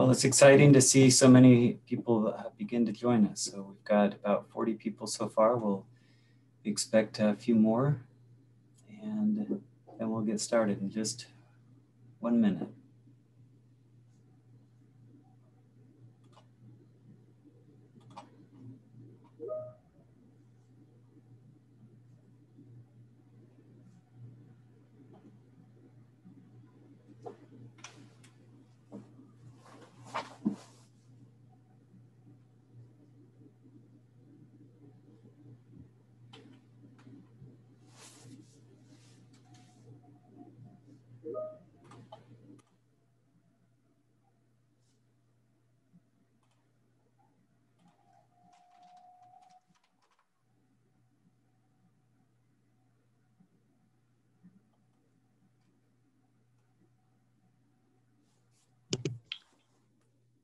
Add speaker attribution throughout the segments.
Speaker 1: Well, it's exciting to see so many people begin to join us. So we've got about 40 people so far. We'll expect a few more, and then we'll get started in just 1 minute.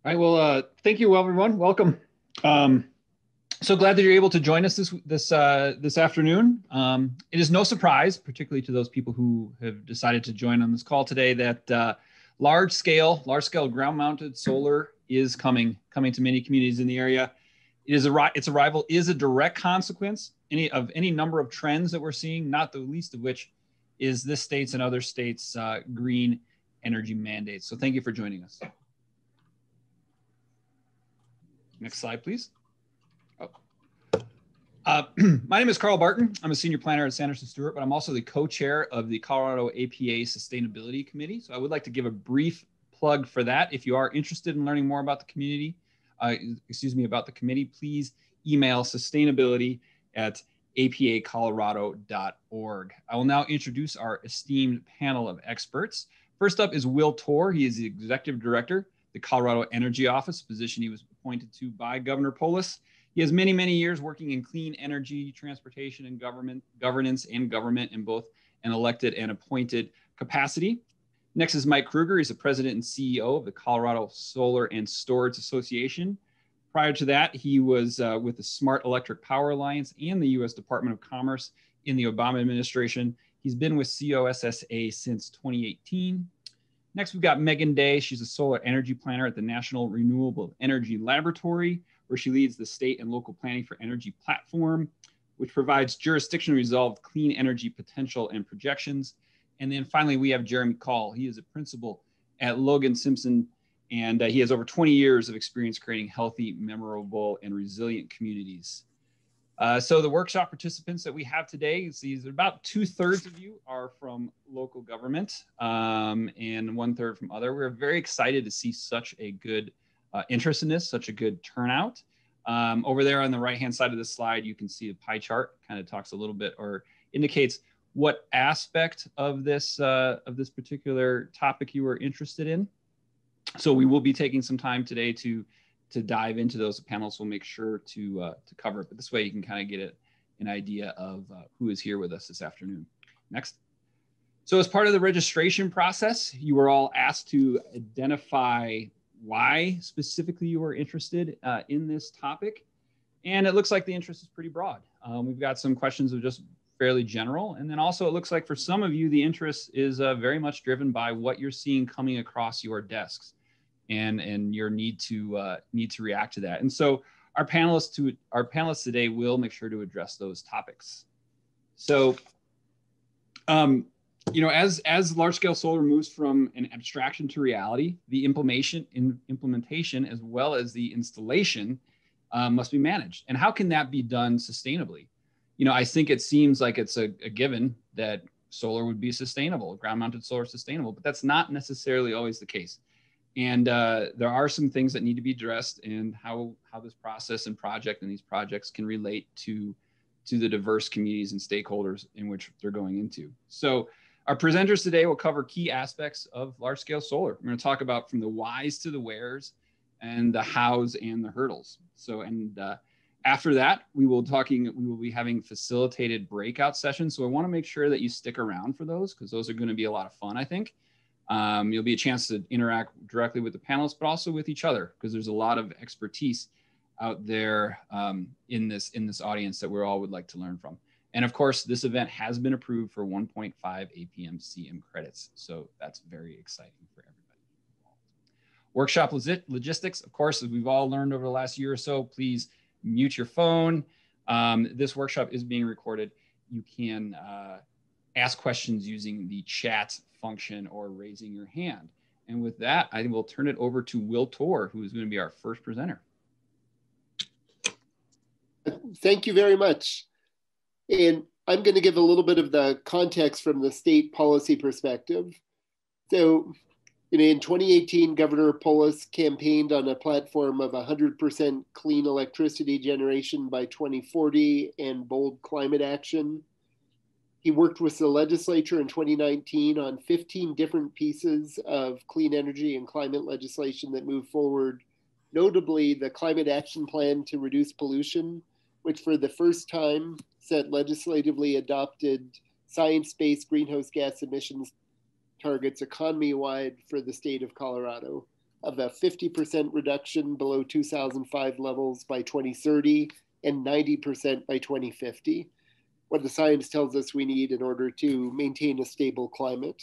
Speaker 2: All right, well, thank you, everyone. Welcome. So glad that you're able to join us this afternoon. It is no surprise, particularly to those people who have decided to join on this call today, that large scale ground-mounted solar is coming to many communities in the area. Its arrival is a direct consequence of any number of trends that we're seeing, not the least of which is this state's and other states' green energy mandates. So thank you for joining us. Next slide, please. My name is Carl Barton. I'm a senior planner at Sanderson Stewart, but I'm also the co-chair of the Colorado APA Sustainability Committee. So I would like to give a brief plug for that. If you are interested in learning more about the community, about the committee, please email sustainability@apacolorado.org. I will now introduce our esteemed panel of experts. First up is Will Torr. He is the executive director, the Colorado Energy Office, a position he was appointed to by Governor Polis. He has many, many years working in clean energy, transportation, and governance and government in both an elected and appointed capacity. Next is Mike Kruger. He's the president and CEO of the Colorado Solar and Storage Association. Prior to that, he was with the Smart Electric Power Alliance and the U.S. Department of Commerce in the Obama administration. He's been with COSSA since 2018. Next, we've got Megan Day. She's a solar energy planner at the National Renewable Energy Laboratory, where she leads the state and local planning for energy platform, which provides jurisdictionally resolved clean energy potential and projections. And then finally, we have Jeremy Call. He is a principal at Logan Simpson, and he has over 20 years of experience creating healthy, memorable, and resilient communities. So the workshop participants that we have today, about 2/3 of you are from local government and 1/3 from other. We're very excited to see such a good interest in this, such a good turnout. Over there on the right-hand side of the slide, you can see a pie chart, kind of talks a little bit or indicates what aspect of this particular topic you are interested in. So we will be taking some time today to dive into those panels. We'll make sure to cover it, but this way you can kind of get an idea of who is here with us this afternoon. Next. So as part of the registration process, you were all asked to identify why specifically you are interested in this topic. And it looks like the interest is pretty broad. We've got some questions of just fairly general. And then also it looks like for some of you, the interest is very much driven by what you're seeing coming across your desks and your need to react to that. And so our panelists today will make sure to address those topics. So, as large-scale solar moves from an abstraction to reality, the implementation as well as the installation must be managed. And how can that be done sustainably? I think it seems like it's a given that solar would be sustainable, ground-mounted solar sustainable, but that's not necessarily always the case. And there are some things that need to be addressed in how this process and these projects can relate to the diverse communities and stakeholders in which they're going into. So our presenters today will cover key aspects of large-scale solar. We're going to talk about from the whys to the wheres and the hows and the hurdles. So, after that, we will be having facilitated breakout sessions. So I want to make sure that you stick around for those because those are going to be a lot of fun, I think. You'll be a chance to interact directly with the panelists, but also with each other because there's a lot of expertise out there in this audience that we all would like to learn from. And of course, this event has been approved for 1.5 APM CM credits. So that's very exciting for everybody. Workshop logistics, of course, as we've all learned over the last year or so, please mute your phone. This workshop is being recorded. You can ask questions using the chat function or raising your hand. And with that, I will turn it over to Will Torr, who is going to be our first presenter.
Speaker 3: Thank you very much. And I'm going to give a little bit of the context from the state policy perspective. So in 2018, Governor Polis campaigned on a platform of 100% clean electricity generation by 2040 and bold climate action. He worked with the legislature in 2019 on 15 different pieces of clean energy and climate legislation that moved forward, notably the Climate Action Plan to Reduce Pollution, which for the first time set legislatively adopted science-based greenhouse gas emissions targets economy-wide for the state of Colorado of a 50% reduction below 2005 levels by 2030 and 90% by 2050. What the science tells us we need in order to maintain a stable climate.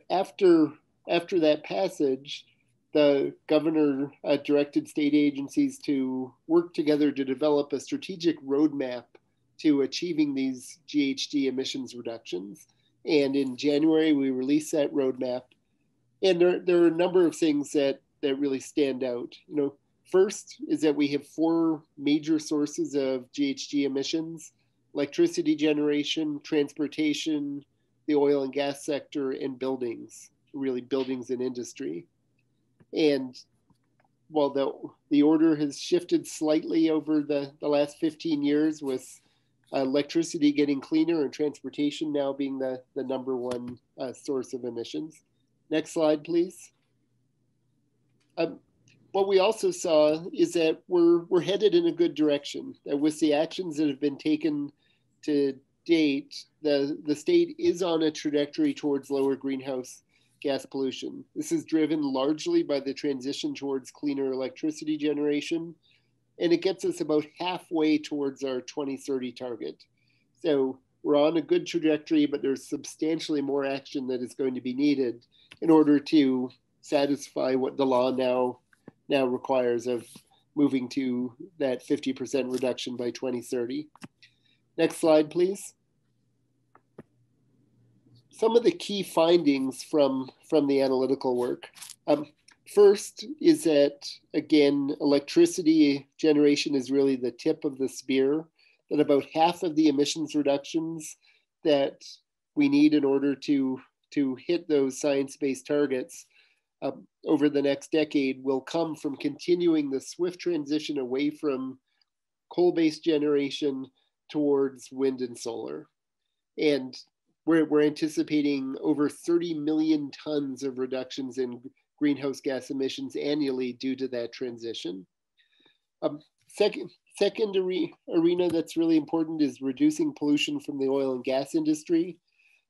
Speaker 3: After that passage, the governor directed state agencies to work together to develop a strategic roadmap to achieving these GHG emissions reductions. And in January, we released that roadmap. And there are a number of things that really stand out. First is that we have 4 major sources of GHG emissions: electricity generation, transportation, the oil and gas sector, and buildings, really buildings and industry. And while the order has shifted slightly over the last 15 years, with electricity getting cleaner and transportation now being the number 1 source of emissions. Next slide, please. What we also saw is that we're headed in a good direction. That with the actions that have been taken to date, the state is on a trajectory towards lower greenhouse gas pollution. This is driven largely by the transition towards cleaner electricity generation, and it gets us about halfway towards our 2030 target. So we're on a good trajectory, but there's substantially more action that is going to be needed in order to satisfy what the law now requires of moving to that 50% reduction by 2030. Next slide, please. Some of the key findings from the analytical work. First is that, again, electricity generation is really the tip of the spear, that about half of the emissions reductions that we need in order to hit those science-based targets over the next decade will come from continuing the swift transition away from coal-based generation towards wind and solar. And we're anticipating over 30 million tons of reductions in greenhouse gas emissions annually due to that transition. Second arena that's really important is reducing pollution from the oil and gas industry.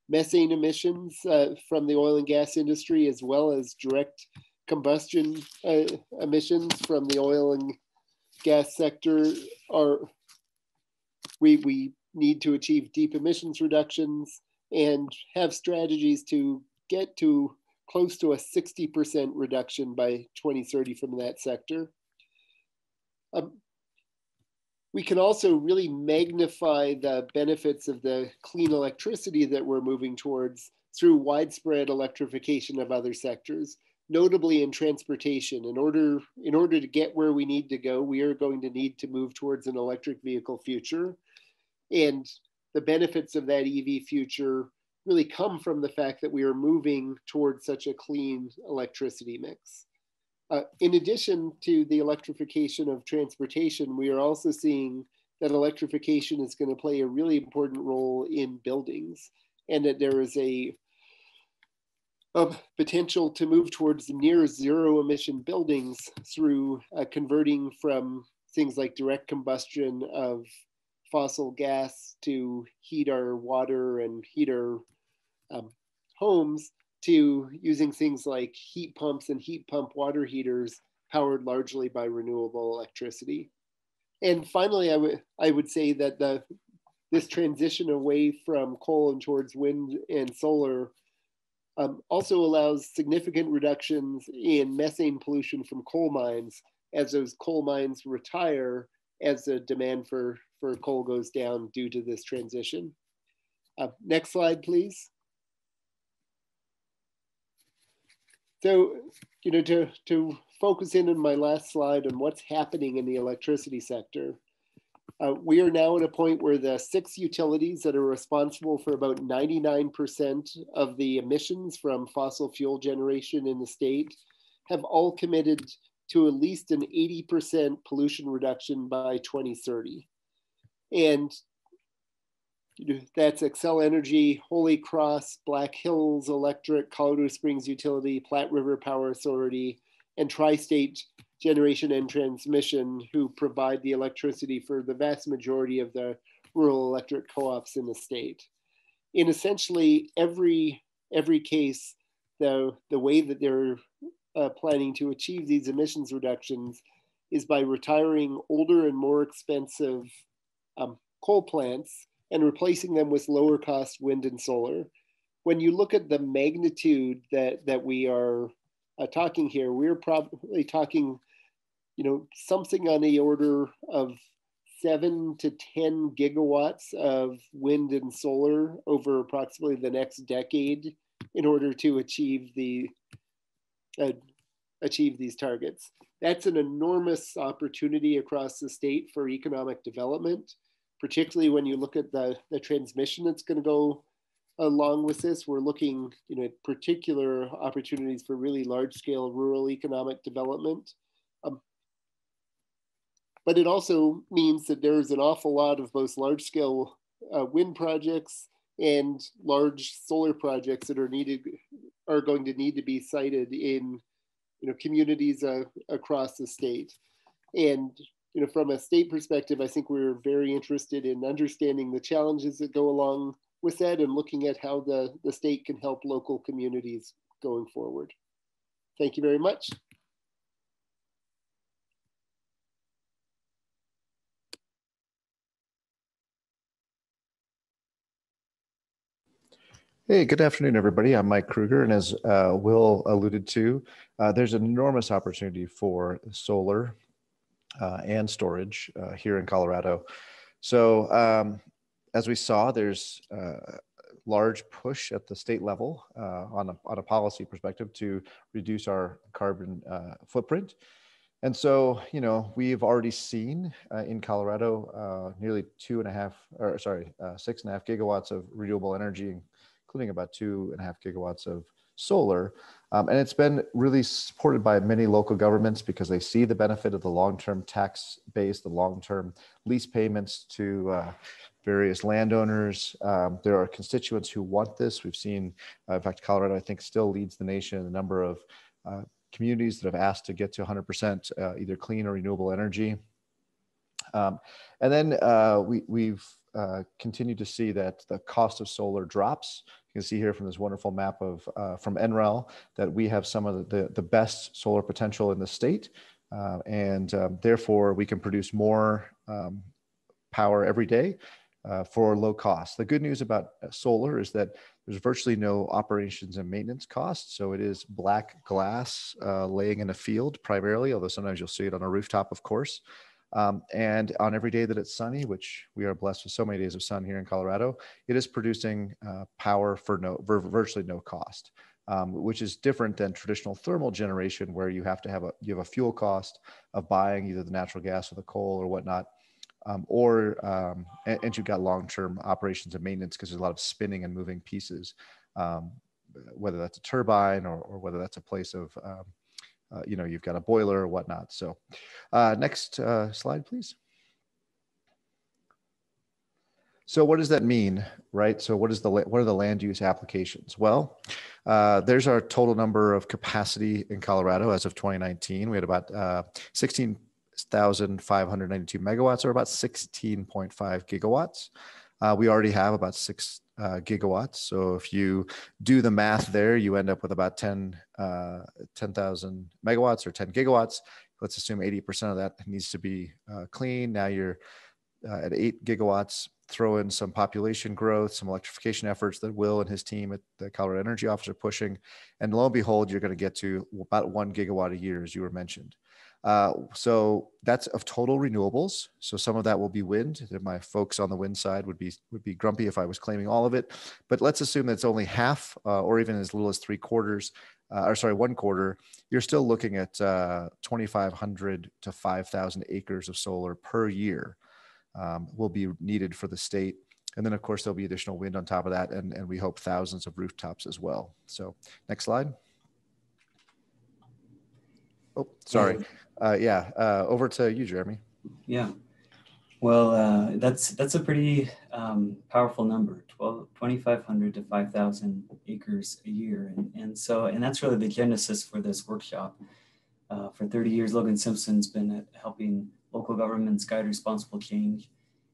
Speaker 3: Methane emissions from the oil and gas industry, as well as direct combustion emissions from the oil and gas sector, we need to achieve deep emissions reductions and have strategies to get to close to a 60% reduction by 2030 from that sector. We can also really magnify the benefits of the clean electricity that we're moving towards through widespread electrification of other sectors, notably in transportation. In order to get where we need to go, we are going to need to move towards an electric vehicle future. And the benefits of that EV future really come from the fact that we are moving towards such a clean electricity mix. In addition to the electrification of transportation, we are also seeing that electrification is going to play a really important role in buildings, and that there is a potential to move towards near zero emission buildings through converting from things like direct combustion of fossil gas to heat our water and heat our homes, to using things like heat pumps and heat pump water heaters powered largely by renewable electricity. And finally, I would say that this transition away from coal and towards wind and solar also allows significant reductions in methane pollution from coal mines as those coal mines retire as the demand for coal goes down due to this transition. Next slide, please. So, to focus in on my last slide on what's happening in the electricity sector, we are now at a point where the 6 utilities that are responsible for about 99% of the emissions from fossil fuel generation in the state have all committed to at least an 80% pollution reduction by 2030. And that's Xcel Energy, Holy Cross, Black Hills Electric, Colorado Springs Utility, Platte River Power Authority, and Tri-State Generation and Transmission, who provide the electricity for the vast majority of the rural electric co-ops in the state. In essentially every case, the way that they're planning to achieve these emissions reductions is by retiring older and more expensive coal plants and replacing them with lower cost wind and solar. When you look at the magnitude that we are talking here, we're probably talking, something on the order of 7 to 10 gigawatts of wind and solar over approximately the next decade in order to achieve these targets. That's an enormous opportunity across the state for economic development, particularly when you look at the transmission that's going to go along with this. We're looking at particular opportunities for really large-scale rural economic development. But it also means that there's an awful lot of both large-scale wind projects and large solar projects that are going to need to be sited in communities across the state. And from a state perspective, I think we're very interested in understanding the challenges that go along with that and looking at how the state can help local communities going forward. Thank you very much.
Speaker 4: Hey, good afternoon, everybody. I'm Mike Kruger, and as Will alluded to, there's an enormous opportunity for solar and storage here in Colorado. So as we saw, there's a large push at the state level on a policy perspective to reduce our carbon footprint. And so, we've already seen in Colorado nearly 6.5 gigawatts of renewable energy, including about 2.5 gigawatts of solar. And it's been really supported by many local governments because they see the benefit of the long-term tax base, the long-term lease payments to various landowners. There are constituents who want this. We've seen, in fact, Colorado, I think, still leads the nation in the number of communities that have asked to get to 100% either clean or renewable energy. And then we've continued to see that the cost of solar drops. You can see here from this wonderful map of from NREL that we have some of the best solar potential in the state. And therefore, we can produce more power every day for low cost. The good news about solar is that there's virtually no operations and maintenance costs. So it is black glass laying in a field primarily, although sometimes you'll see it on a rooftop, of course. And on every day that it's sunny, which we are blessed with so many days of sun here in Colorado, it is producing power for virtually no cost, which is different than traditional thermal generation, where you have a fuel cost of buying either the natural gas or the coal or whatnot, and you've got long-term operations and maintenance because there's a lot of spinning and moving pieces, whether that's a turbine or whether that's a place of you've got a boiler or whatnot. So next slide, please. So what does that mean, right? So what are the land use applications? Well, there's our total number of capacity in Colorado as of 2019. We had about 16,592 megawatts, or about 16.5 gigawatts. We already have about 6 gigawatts. So if you do the math there, you end up with about 10,000 megawatts or 10 gigawatts. Let's assume 80% of that needs to be clean. Now you're at 8 gigawatts. throw in some population growth, some electrification efforts that Will and his team at the Colorado Energy Office are pushing. And lo and behold, you're going to get to about 1 gigawatt a year, as you were mentioned. So that's of total renewables. So some of that will be wind. My folks on the wind side would be grumpy if I was claiming all of it. But let's assume that's only half, or even as little as 3/4, or sorry, 1/4. You're still looking at 2,500 to 5,000 acres of solar per year will be needed for the state. And then, of course, there'll be additional wind on top of that, and we hope thousands of rooftops as well. So next slide. Oh, sorry. Over to you, Jeremy.
Speaker 1: Yeah. Well, that's a pretty powerful number, 2,500 to 5,000 acres a year. And that's really the genesis for this workshop. For 30 years, Logan Simpson's been helping local governments guide responsible change.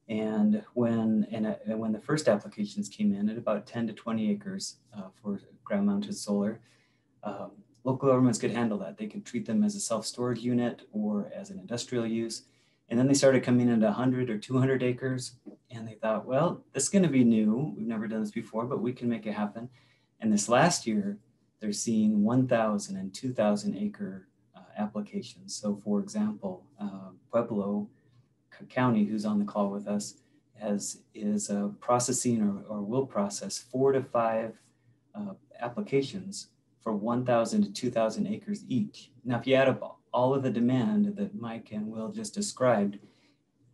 Speaker 1: And when the first applications came in at about 10 to 20 acres for ground mounted solar, local governments could handle that. They could treat them as a self-storage unit or as an industrial use. And then they started coming into 100 or 200 acres. And they thought, well, this is going to be new. We've never done this before, but we can make it happen. And this last year, they're seeing 1,000 and 2,000 acre applications. So for example, Pueblo County, who's on the call with us, is processing or will process 4 to 5 applications for 1,000 to 2,000 acres each. Now, if you add up all of the demand that Mike and Will just described,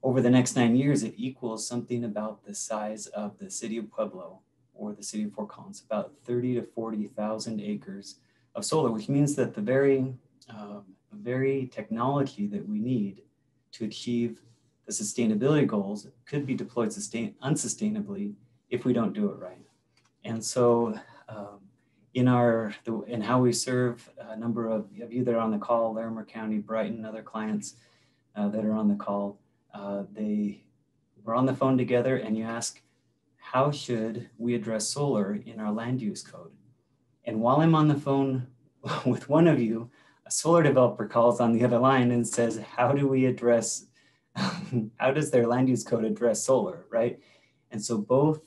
Speaker 1: over the next 9 years, it equals something about the size of the city of Pueblo or the city of Fort Collins, about 30 to 40,000 acres of solar, which means that the very technology that we need to achieve the sustainability goals could be deployed unsustainably if we don't do it right. And so in how we serve a number of you that are on the call, Larimer County, Brighton, other clients that are on the call, we're on the phone together, and you ask, how should we address solar in our land use code? And while I'm on the phone with one of you, a solar developer calls on the other line and says, how does their land use code address solar, right? And so both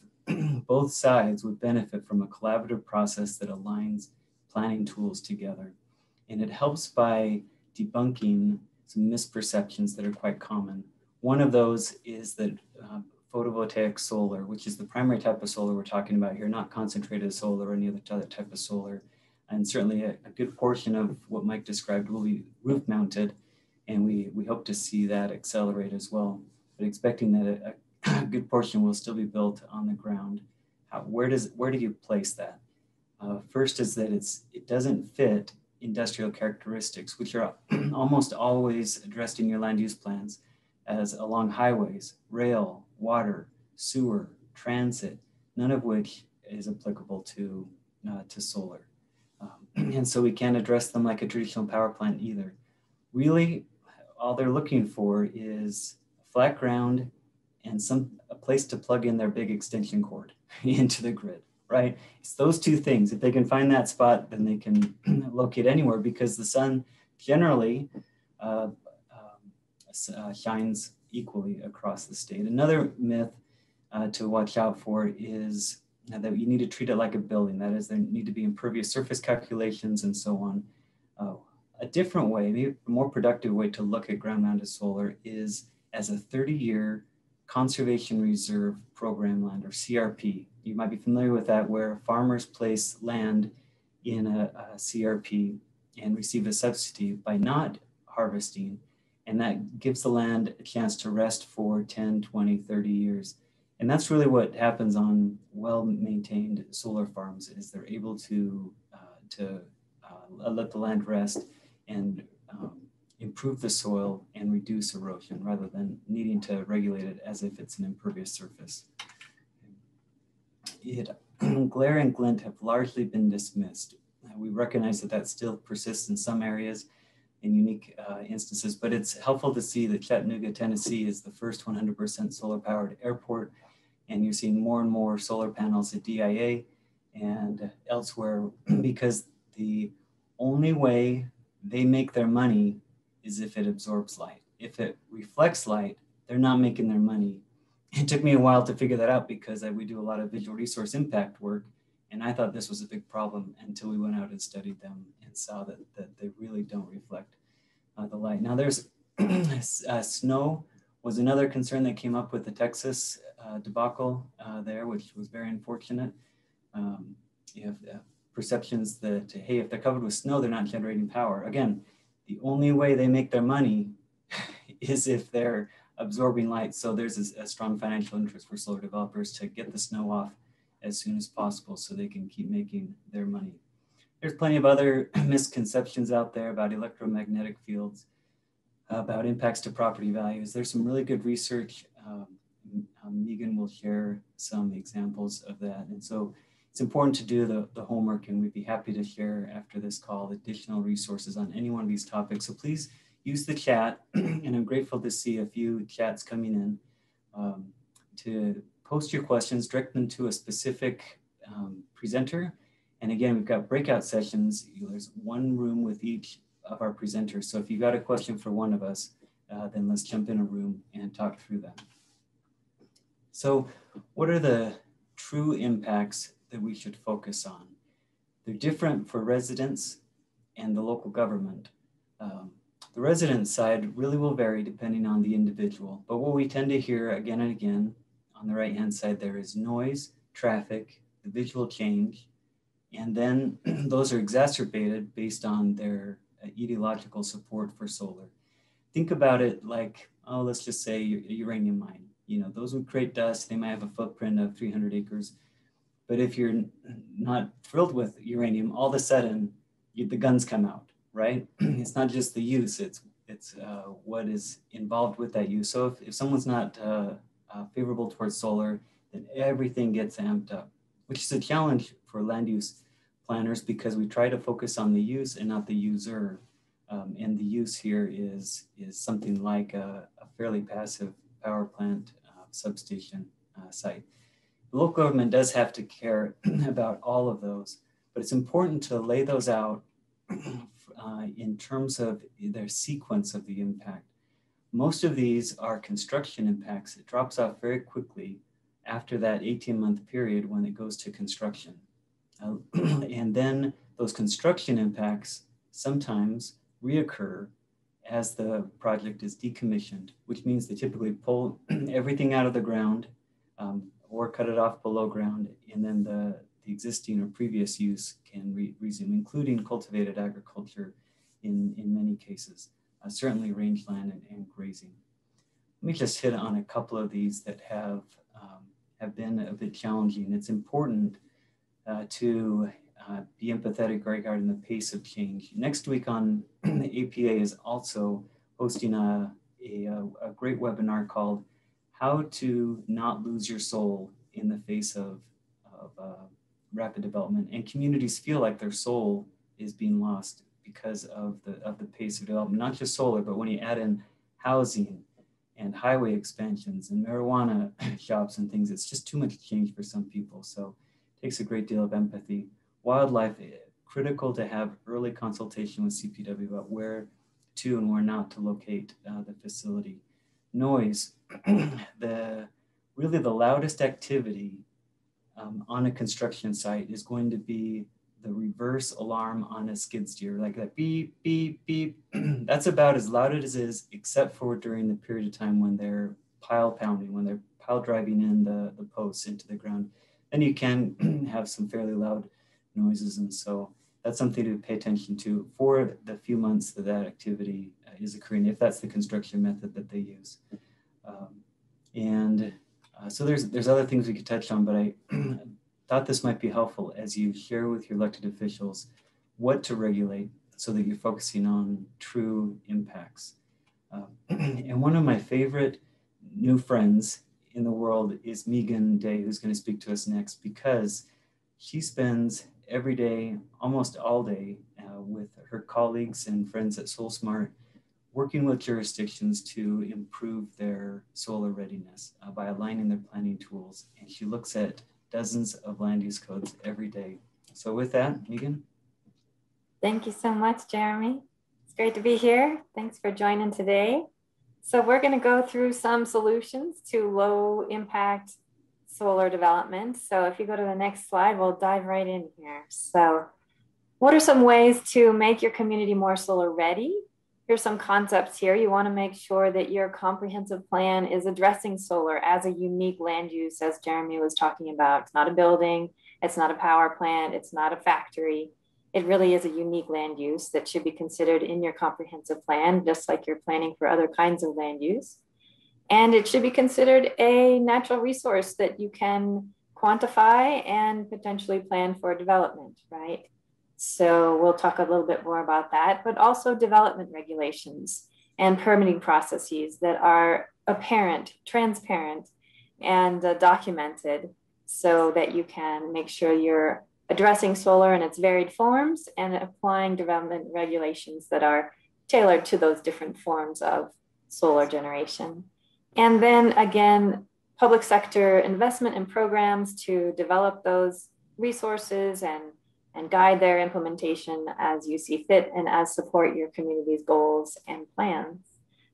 Speaker 1: sides would benefit from a collaborative process that aligns planning tools together. And it helps by debunking some misperceptions that are quite common. One of those is that photovoltaic solar, which is the primary type of solar we're talking about here, not concentrated solar or any other type of solar. And certainly a good portion of what Mike described will be roof mounted, and we hope to see that accelerate as well. But expecting that a good portion will still be built on the ground. Where do you place that? First is that it doesn't fit industrial characteristics, which are almost always addressed in your land use plans as along highways, rail, water, sewer, transit, none of which is applicable to solar. And so we can't address them like a traditional power plant either. Really, all they're looking for is flat ground and a place to plug in their big extension cord into the grid, right? It's those two things. If they can find that spot, then they can locate anywhere, because the sun generally shines equally across the state. Another myth to watch out for is that you need to treat it like a building. That is, there need to be impervious surface calculations and so on. A different way, maybe a more productive way to look at ground mounted solar is as a 30-year conservation reserve program land, or CRP. You might be familiar with that, where farmers place land in a CRP and receive a subsidy by not harvesting. And that gives the land a chance to rest for 10, 20, 30 years. And that's really what happens on well-maintained solar farms, is they're able to let the land rest and improve the soil and reduce erosion, rather than needing to regulate it as if it's an impervious surface. Glare and glint have largely been dismissed. We recognize that still persists in some areas, in unique instances, but it's helpful to see that Chattanooga, Tennessee is the first 100% solar powered airport. And you're seeing more and more solar panels at DIA and elsewhere, because the only way they make their money is if it absorbs light. If it reflects light, they're not making their money. it took me a while to figure that out because we do a lot of visual resource impact work. And I thought this was a big problem until we went out and studied them and saw that they really don't reflect the light. Now there's snow was another concern that came up with the Texas debacle there, which was very unfortunate. You have perceptions that, hey, if they're covered with snow, they're not generating power. Again, the only way they make their money is if they're absorbing light. So there's a strong financial interest for solar developers to get the snow off as soon as possible so they can keep making their money. There's plenty of other misconceptions out there about electromagnetic fields, about impacts to property values. There's some really good research. Megan will share some examples of that. And so it's important to do the homework, and we'd be happy to share after this call additional resources on any one of these topics. So please use the chat, and I'm grateful to see a few chats coming in to post your questions, direct them to a specific presenter. And again, we've got breakout sessions. There's one room with each of our presenters. So if you've got a question for one of us, then let's jump in a room and talk through that. So what are the true impacts that we should focus on? They're different for residents and the local government. The resident side really will vary depending on the individual, but what we tend to hear again and again on the right-hand side there is noise, traffic, the visual change, and then those are exacerbated based on their etiological support for solar. Think about it like, oh, let's just say a uranium mine. You know, those would create dust. They might have a footprint of 300 acres. But if you're not thrilled with uranium, all of a sudden the guns come out, right? It's not just the use, it's what is involved with that use. So if someone's not favorable towards solar, then everything gets amped up, which is a challenge for land use planners because we try to focus on the use and not the user. And the use here is something like a fairly passive power plant substation site. The local government does have to care about all of those, but it's important to lay those out in terms of their sequence of the impact. Most of these are construction impacts. It drops off very quickly after that 18-month period when it goes to construction. And then those construction impacts sometimes reoccur as the project is decommissioned, which means they typically pull everything out of the ground or cut it off below ground, and then the existing or previous use can resume, including cultivated agriculture in many cases, certainly rangeland and grazing. Let me just hit on a couple of these that have been a bit challenging. It's important to be empathetic regarding the pace of change. Next week on the APA is also hosting a great webinar called How to Not Lose Your Soul in the Face of Rapid Development. And communities feel like their soul is being lost because of the pace of development, not just solar, but when you add in housing and highway expansions and marijuana shops and things, it's just too much change for some people. So it takes a great deal of empathy. Wildlife, critical to have early consultation with CPW about where to and where not to locate the facility. Noise, really the loudest activity on a construction site is going to be the reverse alarm on a skid steer, like that beep, beep, beep. That's about as loud as it is, except for during the period of time when they're pile pounding, when they're pile driving in the posts into the ground. Then you can have some fairly loud noises. And so that's something to pay attention to for the few months that activity is occurring, if that's the construction method that they use. So there's other things we could touch on, but I thought this might be helpful as you share with your elected officials what to regulate so that you're focusing on true impacts. And one of my favorite new friends in the world is Megan Day, who's going to speak to us next, because she spends every day, almost all day, with her colleagues and friends at SolSmart, working with jurisdictions to improve their solar readiness by aligning their planning tools. And she looks at dozens of land use codes every day. So with that, Megan.
Speaker 5: Thank you so much, Jeremy. It's great to be here. Thanks for joining today. So we're going to go through some solutions to low impact solar development. So if you go to the next slide, we'll dive right in here. So what are some ways to make your community more solar ready? Here's some concepts here. You want to make sure that your comprehensive plan is addressing solar as a unique land use, as Jeremy was talking about. It's not a building, it's not a power plant, it's not a factory. It really is a unique land use that should be considered in your comprehensive plan, just like you're planning for other kinds of land use. And it should be considered a natural resource that you can quantify and potentially plan for development, right? So we'll talk a little bit more about that, but also development regulations and permitting processes that are apparent, transparent, and documented so that you can make sure you're addressing solar in its varied forms and applying development regulations that are tailored to those different forms of solar generation. And then again, public sector investment in programs to develop those resources and guide their implementation as you see fit and as support your community's goals and plans.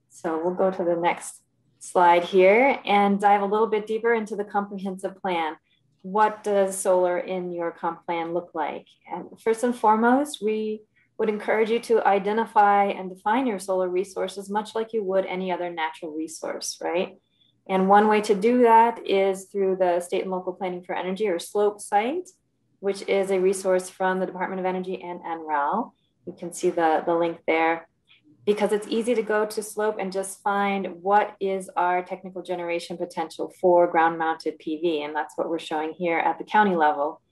Speaker 5: So we'll go to the next slide here and dive a little bit deeper into the comprehensive plan. What does solar in your comp plan look like? And first and foremost, we would encourage you to identify and define your solar resources much like you would any other natural resource, right? And one way to do that is through the State and Local Planning for Energy, or SLOPE site, which is a resource from the Department of Energy and NREL. You can see the link there, because it's easy to go to SLOPE and just find what is our technical generation potential for ground mounted PV. And that's what we're showing here at the county level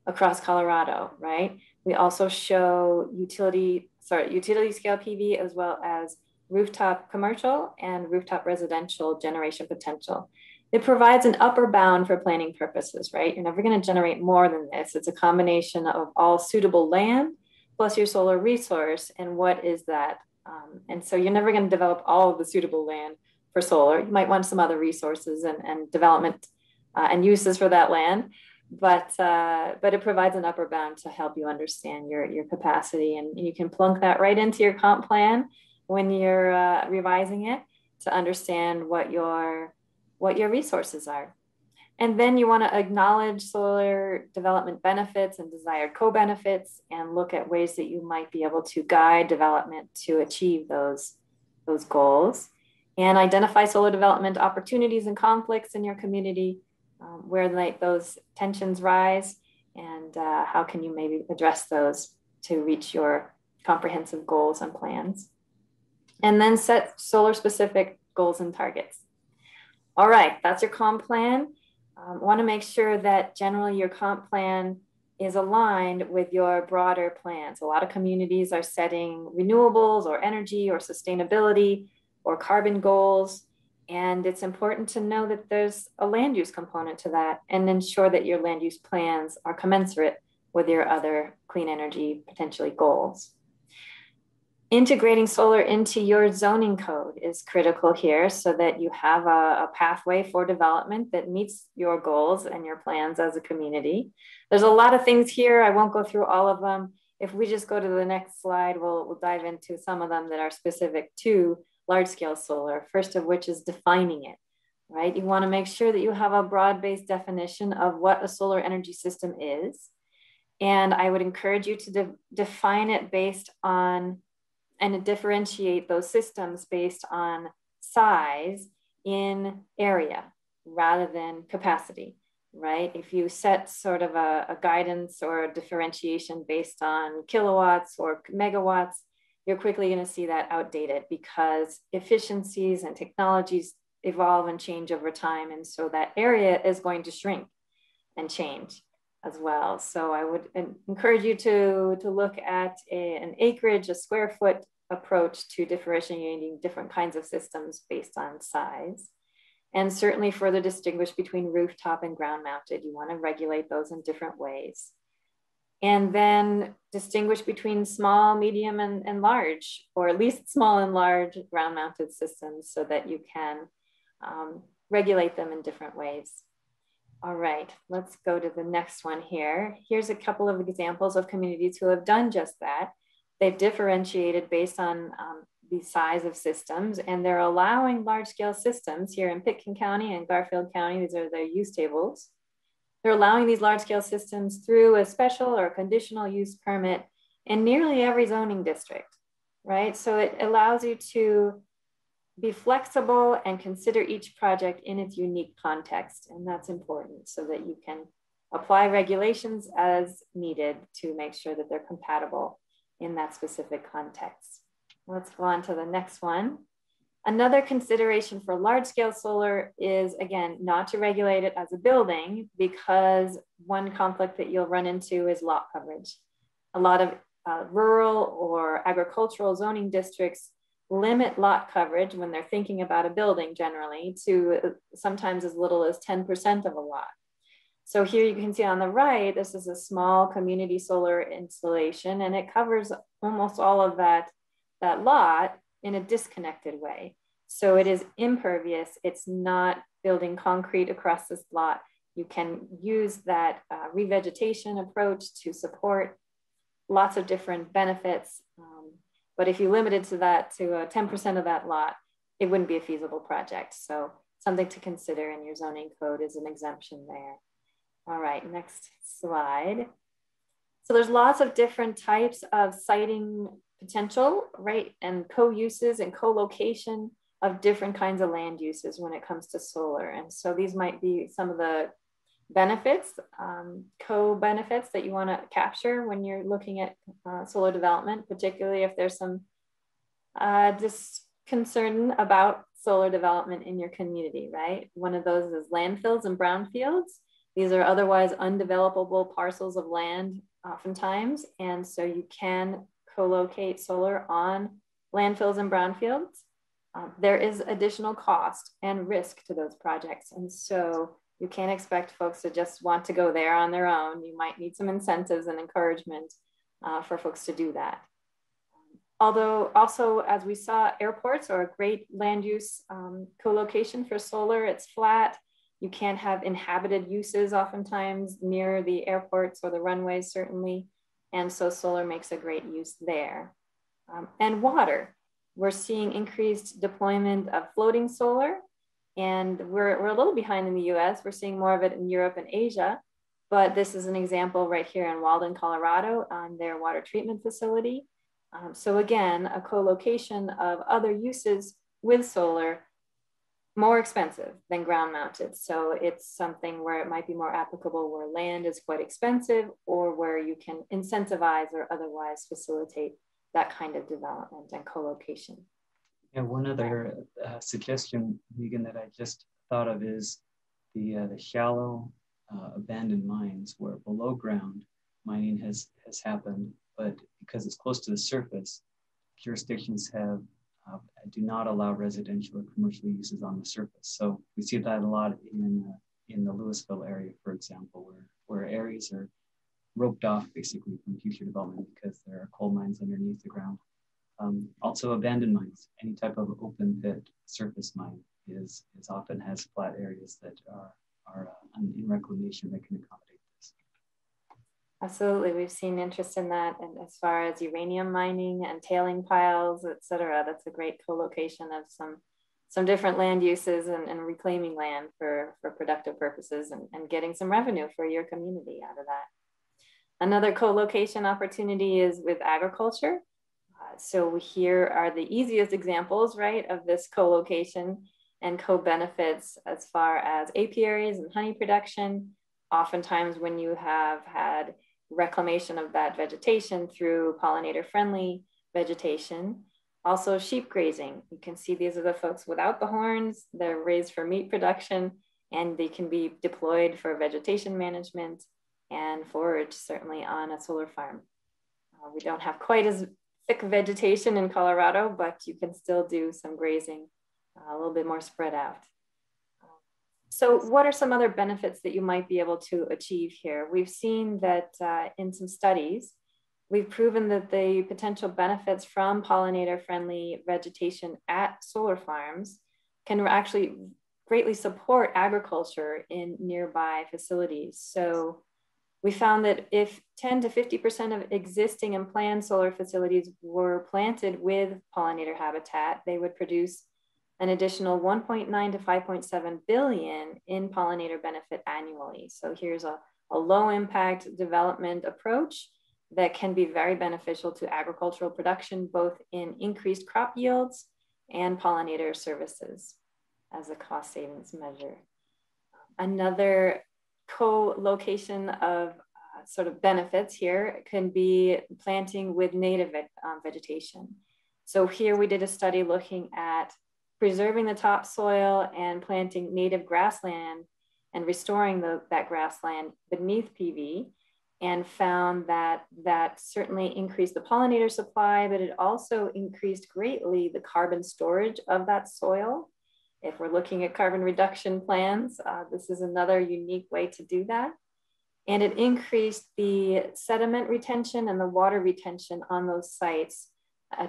Speaker 5: across Colorado, right? We also show utility scale PV, as well as rooftop commercial and rooftop residential generation potential. It provides an upper bound for planning purposes, right? You're never going to generate more than this. It's a combination of all suitable land plus your solar resource. And what is that? And so you're never going to develop all of the suitable land for solar. You might want some other resources and development and uses for that land. But it provides an upper bound to help you understand your capacity. And you can plunk that right into your comp plan when you're revising it to understand what your resources are. And then you want to acknowledge solar development benefits and desired co-benefits and look at ways that you might be able to guide development to achieve those goals, and identify solar development opportunities and conflicts in your community, where those tensions rise, and how can you maybe address those to reach your comprehensive goals and plans. And then set solar specific goals and targets. All right, that's your comp plan. Want to make sure that generally your comp plan is aligned with your broader plans. A lot of communities are setting renewables or energy or sustainability or carbon goals. And it's important to know that there's a land use component to that, and ensure that your land use plans are commensurate with your other clean energy potentially goals. Integrating solar into your zoning code is critical here so that you have a pathway for development that meets your goals and your plans as a community. There's a lot of things here. I won't go through all of them. If we just go to the next slide, we'll dive into some of them that are specific to large-scale solar, first of which is defining it, right? You want to make sure that you have a broad-based definition of what a solar energy system is. And I would encourage you to define it based on and differentiate those systems based on size in area rather than capacity, right? If you set sort of a guidance or a differentiation based on kilowatts or megawatts, you're quickly going to see that outdated, because efficiencies and technologies evolve and change over time. And so that area is going to shrink and change as well. So I would encourage you to look at an acreage, a square foot approach to differentiating different kinds of systems based on size. And certainly further distinguish between rooftop and ground mounted. You want to regulate those in different ways. And then distinguish between small, medium, and large, or at least small and large ground mounted systems, so that you can regulate them in different ways. All right, let's go to the next one here. Here's a couple of examples of communities who have done just that. They've differentiated based on the size of systems, and they're allowing large-scale systems here in Pitkin County and Garfield County. These are their use tables. They're allowing these large-scale systems through a special or conditional use permit in nearly every zoning district, right? So it allows you to be flexible and consider each project in its unique context. And that's important so that you can apply regulations as needed to make sure that they're compatible in that specific context. Let's go on to the next one. Another consideration for large-scale solar is, again, not to regulate it as a building, because one conflict that you'll run into is lot coverage. A lot of rural or agricultural zoning districts limit lot coverage when they're thinking about a building generally to sometimes as little as 10% of a lot. So here you can see on the right, this is a small community solar installation, and it covers almost all of that lot in a disconnected way. So it is impervious. It's not building concrete across this lot. You can use that revegetation approach to support lots of different benefits. But if you limited to that to 10% of that lot, it wouldn't be a feasible project. So something to consider in your zoning code is an exemption there. All right, next slide. So there's lots of different types of siting potential, right? And co-uses and co-location of different kinds of land uses when it comes to solar. And so these might be some of the benefits, co-benefits that you want to capture when you're looking at solar development, particularly if there's some concern about solar development in your community, right? One of those is landfills and brownfields. These are otherwise undevelopable parcels of land oftentimes. And so you can co-locate solar on landfills and brownfields. There is additional cost and risk to those projects. And so you can't expect folks to just want to go there on their own. You might need some incentives and encouragement for folks to do that. Although also, as we saw, airports are a great land use co-location for solar. It's flat. You can't have inhabited uses oftentimes near the airports or the runways, certainly. And so solar makes a great use there. And water. We're seeing increased deployment of floating solar. And we're a little behind in the US. We're seeing more of it in Europe and Asia. But this is an example right here in Walden, Colorado on their water treatment facility. So again, a co-location of other uses with solar, more expensive than ground mounted. So it's something where it might be more applicable where land is quite expensive or where you can incentivize or otherwise facilitate that kind of development and co-location.
Speaker 1: Yeah, one other suggestion, Megan, that I just thought of is the shallow abandoned mines where below ground mining has happened, but because it's close to the surface, jurisdictions do not allow residential or commercial uses on the surface. So we see that a lot in the Louisville area, for example, where areas are roped off basically from future development because there are coal mines underneath the ground. Also abandoned mines, any type of open pit surface mine is often has flat areas that are in reclamation that can accommodate this.
Speaker 5: Absolutely, we've seen interest in that. And as far as uranium mining and tailing piles, et cetera, that's a great co-location of some different land uses and reclaiming land for productive purposes and getting some revenue for your community out of that. Another co-location opportunity is with agriculture. So here are the easiest examples, right, of this co-location and co-benefits as far as apiaries and honey production. Oftentimes when you have had reclamation of that vegetation through pollinator-friendly vegetation. Also sheep grazing. You can see these are the folks without the horns. They're raised for meat production and they can be deployed for vegetation management and forage certainly on a solar farm. We don't have quite as thick vegetation in Colorado, but you can still do some grazing a little bit more spread out. So what are some other benefits that you might be able to achieve here? We've seen that in some studies, we've proven that the potential benefits from pollinator-friendly vegetation at solar farms can actually greatly support agriculture in nearby facilities. So we found that if 10 to 50% of existing and planned solar facilities were planted with pollinator habitat, they would produce an additional 1.9 to 5.7 billion in pollinator benefit annually. So here's a low impact development approach that can be very beneficial to agricultural production, both in increased crop yields and pollinator services as a cost savings measure. Another co-location of sort of benefits here can be planting with native vegetation. So here we did a study looking at preserving the topsoil and planting native grassland and restoring that grassland beneath PV, and found that that certainly increased the pollinator supply, but it also increased greatly the carbon storage of that soil. If we're looking at carbon reduction plans, this is another unique way to do that. And it increased the sediment retention and the water retention on those sites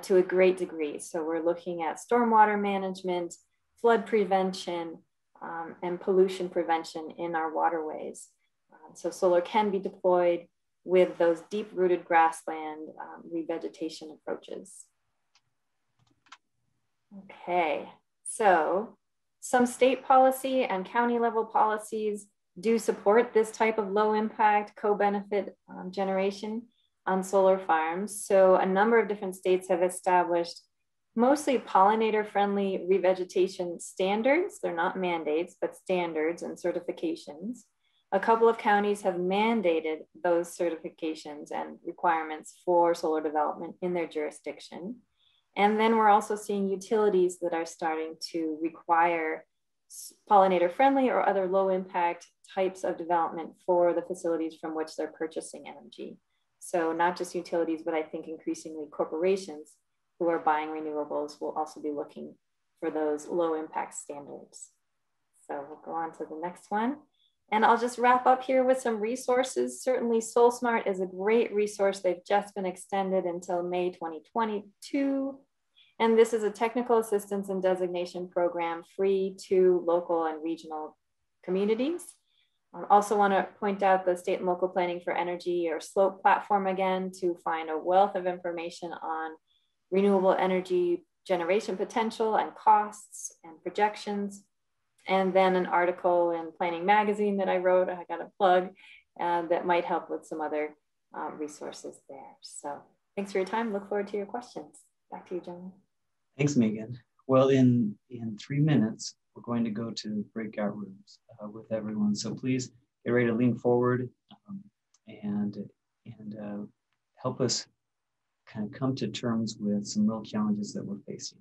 Speaker 5: to a great degree. So we're looking at stormwater management, flood prevention, and pollution prevention in our waterways. So solar can be deployed with those deep-rooted grassland revegetation approaches. Okay, so some state policy and county level policies do support this type of low impact co-benefit generation on solar farms. So a number of different states have established mostly pollinator friendly revegetation standards. They're not mandates, but standards and certifications. A couple of counties have mandated those certifications and requirements for solar development in their jurisdiction. And then we're also seeing utilities that are starting to require pollinator friendly or other low impact types of development for the facilities from which they're purchasing energy. So not just utilities, but I think increasingly corporations who are buying renewables will also be looking for those low impact standards. So we'll go on to the next one. And I'll just wrap up here with some resources. Certainly SolSmart is a great resource. They've just been extended until May 2022. And this is a technical assistance and designation program free to local and regional communities. I also want to point out the State and Local Planning for Energy, or SLOPE platform again, to find a wealth of information on renewable energy generation potential and costs and projections. And then an article in Planning Magazine that I wrote, I got a plug, that might help with some other resources there. So thanks for your time. Look forward to your questions. Back to you, John.
Speaker 1: Thanks, Megan. Well, in 3 minutes, we're going to go to breakout rooms with everyone. So please get ready to lean forward and help us kind of come to terms with some real challenges that we're facing.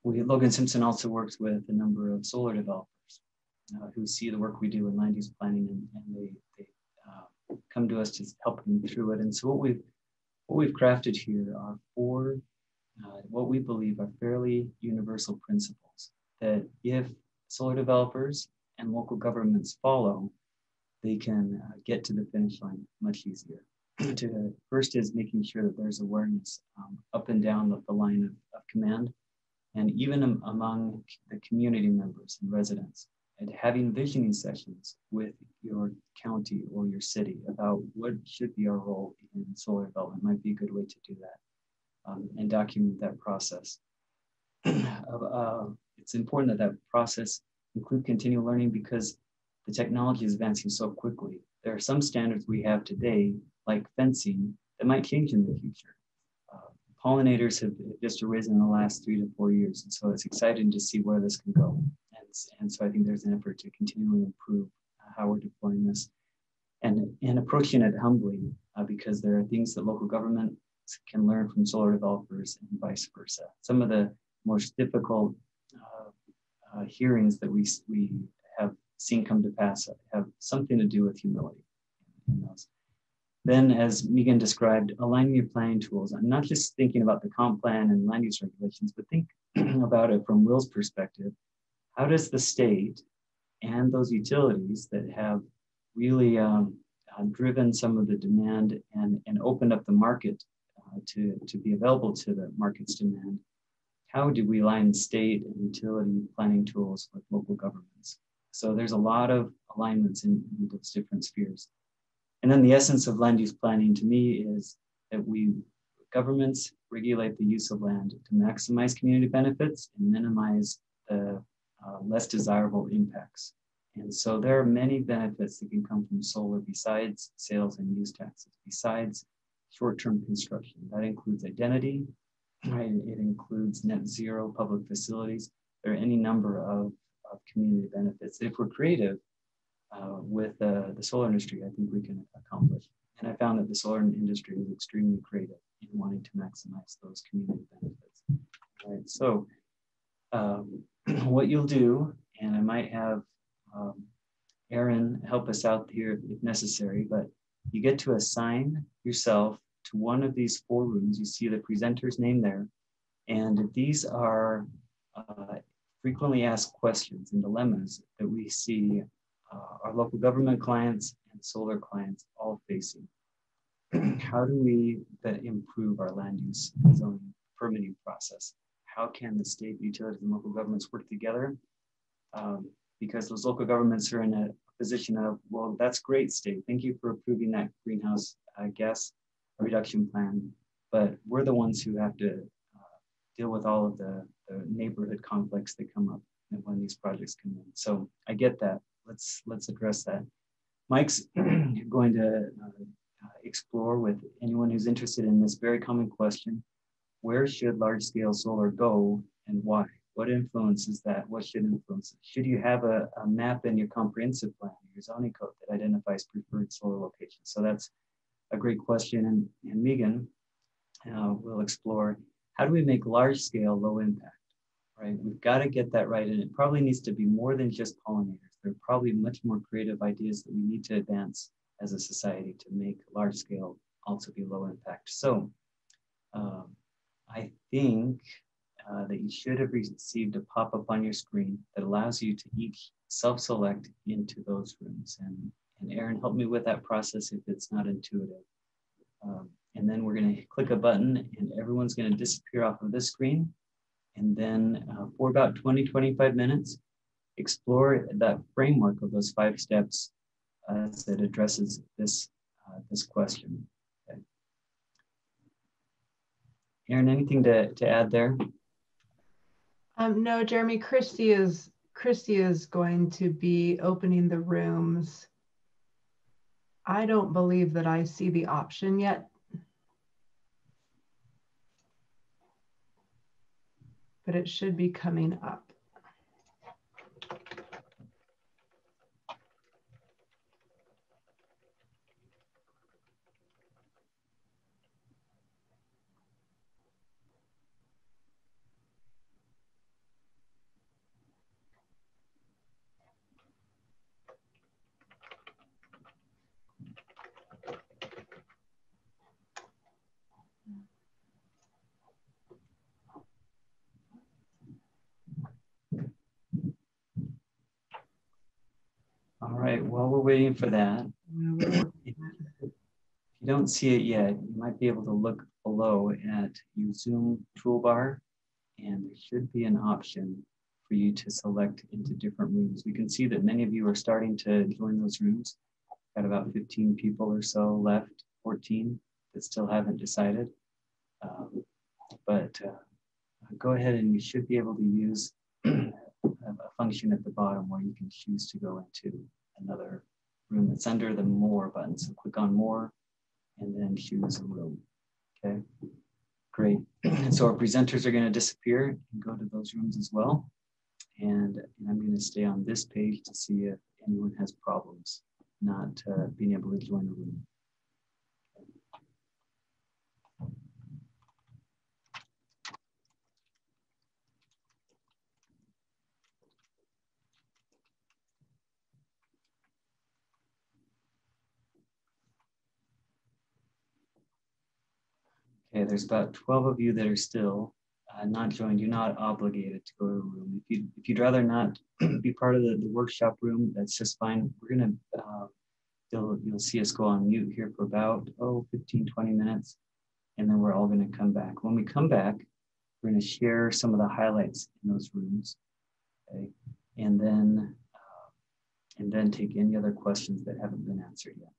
Speaker 1: Logan Simpson also works with a number of solar developers who see the work we do in land use planning, and they come to us to help them through it. And so what we've crafted here are 4 what we believe are fairly universal principles that if solar developers and local governments follow, they can get to the finish line much easier. First is making sure that there's awareness up and down the line of command, and even among the community members and residents, and having visioning sessions with your county or your city about what should be our role in solar development might be a good way to do that. And document that process. It's important that process include continual learning because the technology is advancing so quickly. There are some standards we have today, like fencing, that might change in the future. Pollinators have just arisen in the last 3 to 4 years, and so it's exciting to see where this can go. And so I think there's an effort to continually improve how we're deploying this and approaching it humbly because there are things that local government can learn from solar developers and vice versa. Some of the most difficult hearings that we have seen come to pass have something to do with humility in those. Then, as Megan described, aligning your planning tools. I'm not just thinking about the comp plan and land use regulations, but think about it from Will's perspective. How does the state and those utilities that have really driven some of the demand and opened up the market to be available to the market's demand, how do we align state and utility planning tools with local governments? So there's a lot of alignments in those different spheres. And then the essence of land use planning to me is that governments regulate the use of land to maximize community benefits and minimize the less desirable impacts. And so there are many benefits that can come from solar besides sales and use taxes, besides short-term construction. That includes identity, right? It includes net zero public facilities. There are any number of community benefits. If we're creative with the solar industry, I think we can accomplish. And I found that the solar industry is extremely creative in wanting to maximize those community benefits. Right. So what you'll do, and I might have Aaron help us out here if necessary, but you get to assign yourself to one of these 4 rooms. You see the presenter's name there. And these are frequently asked questions and dilemmas that we see our local government clients and solar clients all facing. How do we improve our land use zoning permitting process? How can the state utilities and local governments work together? Because those local governments are in a position of, well, that's great, state. Thank you for approving that greenhouse gas reduction plan. But we're the ones who have to deal with all of the neighborhood conflicts that come up when these projects come in. So I get that. Let's address that. Mike's going to explore with anyone who's interested in this very common question: where should large-scale solar go and why? What influences that? What should influence it? Should you have a map in your comprehensive plan, your zoning code that identifies preferred solar locations? So that's a great question. And Megan will explore, how do we make large-scale low impact, right? We've got to get that right. And it probably needs to be more than just pollinators. There are probably much more creative ideas that we need to advance as a society to make large scale also be low impact. So I think that you should have received a pop-up on your screen that allows you to each self-select into those rooms. And Aaron, help me with that process if it's not intuitive. And then we're going to click a button and everyone's going to disappear off of this screen. And then for about 20-25 minutes, explore that framework of those 5 steps that addresses this question. Okay. Aaron, anything to add there?
Speaker 6: No, Jeremy, Christy is going to be opening the rooms. I don't believe that I see the option yet. But it should be coming up.
Speaker 1: All right, while we're waiting for that, if you don't see it yet, you might be able to look below at your Zoom toolbar, and there should be an option for you to select into different rooms. We can see that many of you are starting to join those rooms. Got about 15 people or so left, 14 that still haven't decided. But go ahead and you should be able to use a function at the bottom where you can choose to go into another room that's under the More button. So click on More and then choose a room. Okay, great. And so our presenters are going to disappear and go to those rooms as well. And I'm going to stay on this page to see if anyone has problems not being able to join the room. Okay, there's about 12 of you that are still not joined. You're not obligated to go to a room. If you'd rather not be part of the workshop room, that's just fine. We're gonna, you'll see us go on mute here for about 15, 20 minutes, and then we're all gonna come back. When we come back, we're gonna share some of the highlights in those rooms, okay? And then take any other questions that haven't been answered yet.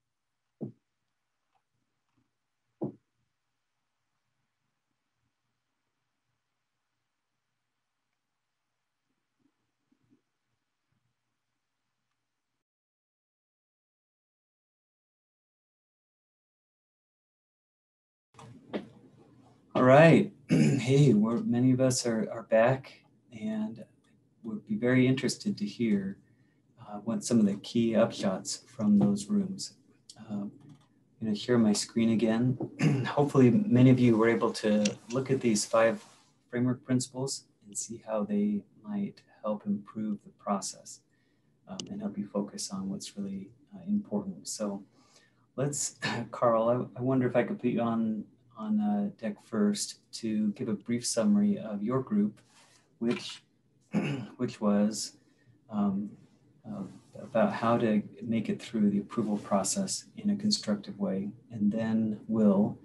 Speaker 1: All right. Hey, many of us are back, and would be very interested to hear what some of the key upshots from those rooms. I'm going to share my screen again. Hopefully, many of you were able to look at these 5 framework principles and see how they might help improve the process and help you focus on what's really important. So let's, Carl, I wonder if I could put you on deck first to give a brief summary of your group, which was about how to make it through the approval process in a constructive way. And then Will,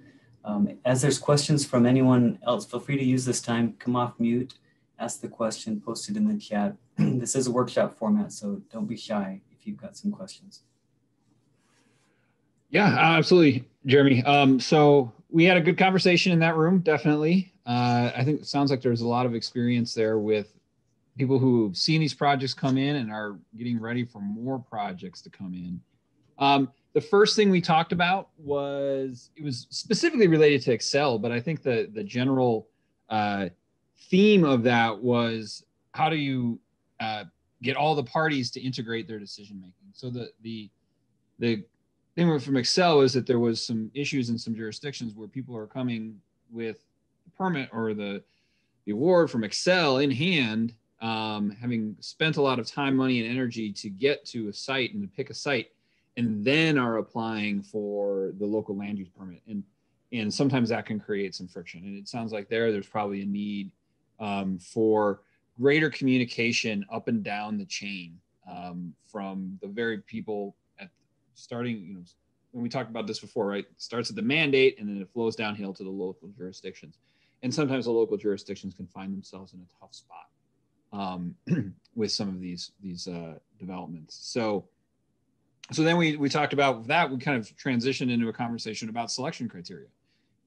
Speaker 1: as there's questions from anyone else, feel free to use this time, come off mute, ask the question, post it in the chat. This is a workshop format, so don't be shy if you've got some questions.
Speaker 2: Yeah, absolutely, Jeremy. So we had a good conversation in that room, definitely. I think it sounds like there's a lot of experience there with people who've seen these projects come in and are getting ready for more projects to come in. The first thing we talked about was, it was specifically related to Excel, but I think the general theme of that was, how do you get all the parties to integrate their decision making? So the thing from Excel is that there was some issues in some jurisdictions where people are coming with the permit or the award from Excel in hand, having spent a lot of time, money, and energy to get to a site and to pick a site, and then are applying for the local land use permit. And sometimes that can create some friction. And it sounds like there's probably a need for greater communication up and down the chain, from the very people at starting, when we talked about this before, right? It starts at the mandate and then it flows downhill to the local jurisdictions. And sometimes the local jurisdictions can find themselves in a tough spot with some of these developments. So then we talked about that. We kind of transitioned into a conversation about selection criteria,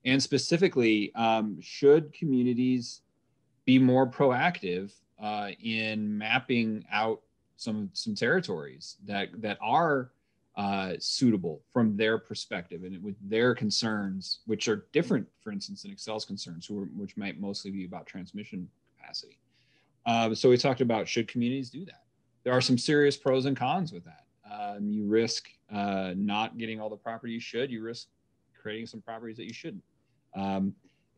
Speaker 2: and specifically, should communities be more proactive in mapping out some territories that are suitable from their perspective and with their concerns, which are different, for instance, than Excel's concerns, which might mostly be about transmission capacity. So we talked about, should communities do that? There are some serious pros and cons with that. You risk not getting all the property you should. You risk creating some properties that you shouldn't.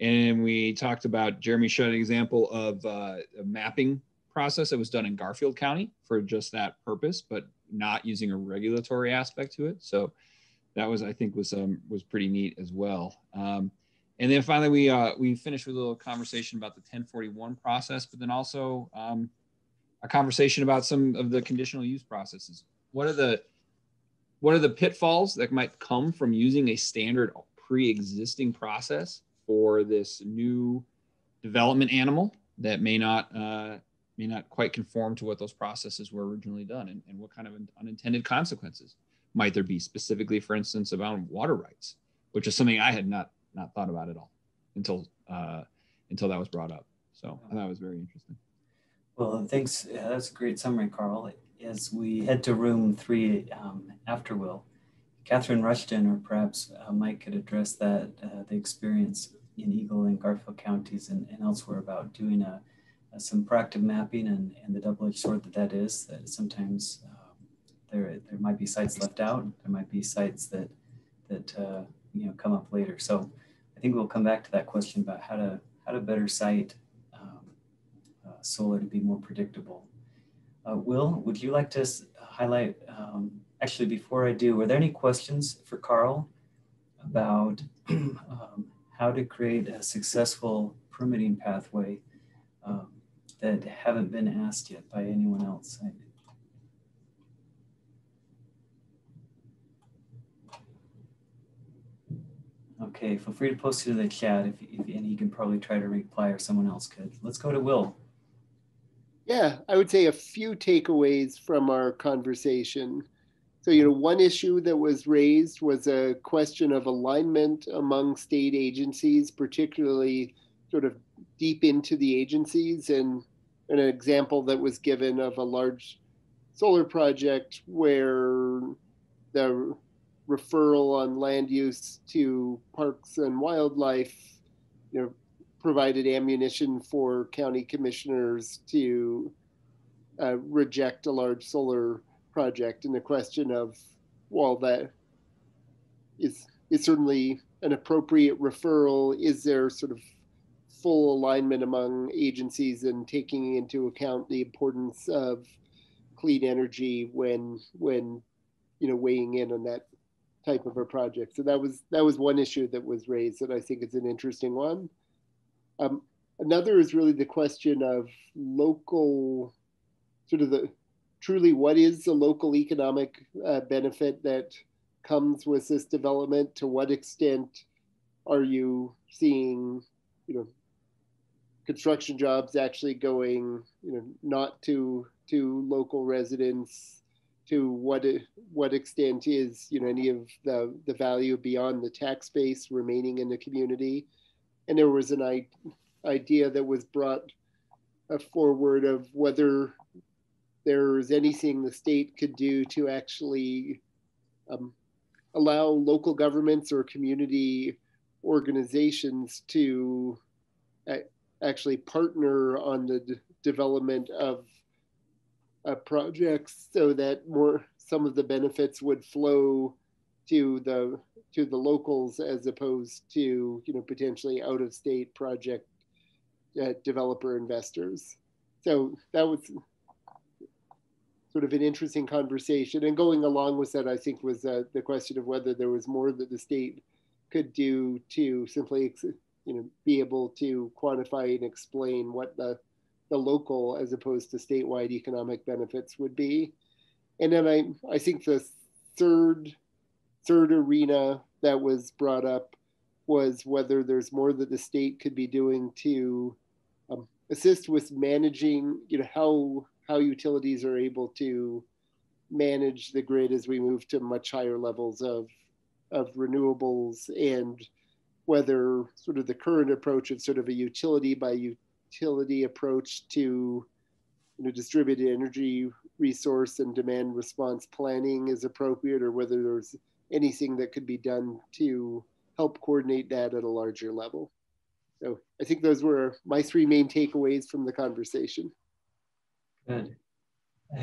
Speaker 2: And we talked about, Jeremy showed an example of a mapping process that was done in Garfield County for just that purpose, but not using a regulatory aspect to it. So that was, I think, was pretty neat as well. And then finally, we finished with a little conversation about the 1041 process, but then also a conversation about some of the conditional use processes. What are the pitfalls that might come from using a standard pre-existing process for this new development animal that may not quite conform to what those processes were originally done, and what kind of unintended consequences might there be, specifically, for instance, about water rights, which is something I had not thought about at all until that was brought up. So I thought it was very interesting.
Speaker 1: Well, thanks. That's a great summary, Carl. As we head to room 3 after Will, Catherine Rushton, or perhaps Mike, could address that, the experience in Eagle and Garfield counties and elsewhere about doing some proactive mapping and the double-edged sword that is, that sometimes there might be sites left out. There might be sites that come up later. So I think we'll come back to that question about how to better site solar to be more predictable. Will, would you like to highlight, actually before I do, were there any questions for Carl about how to create a successful permitting pathway that haven't been asked yet by anyone else? Okay, feel free to post it in the chat and he can probably try to reply, or someone else could. Let's go to Will.
Speaker 3: Yeah, I would say a few takeaways from our conversation. So, one issue that was raised was a question of alignment among state agencies, particularly sort of deep into the agencies. And an example that was given of a large solar project where the referral on land use to parks and wildlife provided ammunition for county commissioners to reject a large solar project. And the question of, well, that is certainly an appropriate referral. Is there sort of full alignment among agencies and taking into account the importance of clean energy when weighing in on that type of a project? So that was one issue that was raised that I think is an interesting one. Another is really the question of local, sort of truly what is the local economic benefit that comes with this development? To what extent are you seeing, construction jobs actually going, not to local residents? To what extent is, any of the value beyond the tax base remaining in the community? And there was an idea that was brought forward of whether there's anything the state could do to actually allow local governments or community organizations to actually partner on the development of projects, so that some of the benefits would flow to the locals, as opposed to potentially out of state project developer investors. So that was sort of an interesting conversation. And going along with that, I think, was the question of whether there was more that the state could do to simply be able to quantify and explain what the local as opposed to statewide economic benefits would be. And then I think the third arena that was brought up was whether there's more that the state could be doing to assist with managing, how utilities are able to manage the grid as we move to much higher levels of renewables, and whether sort of the current approach of sort of a utility by utility approach to distributed energy resource and demand response planning is appropriate, or whether there's anything that could be done to help coordinate that at a larger level. So I think those were my three main takeaways from the conversation.
Speaker 1: Good.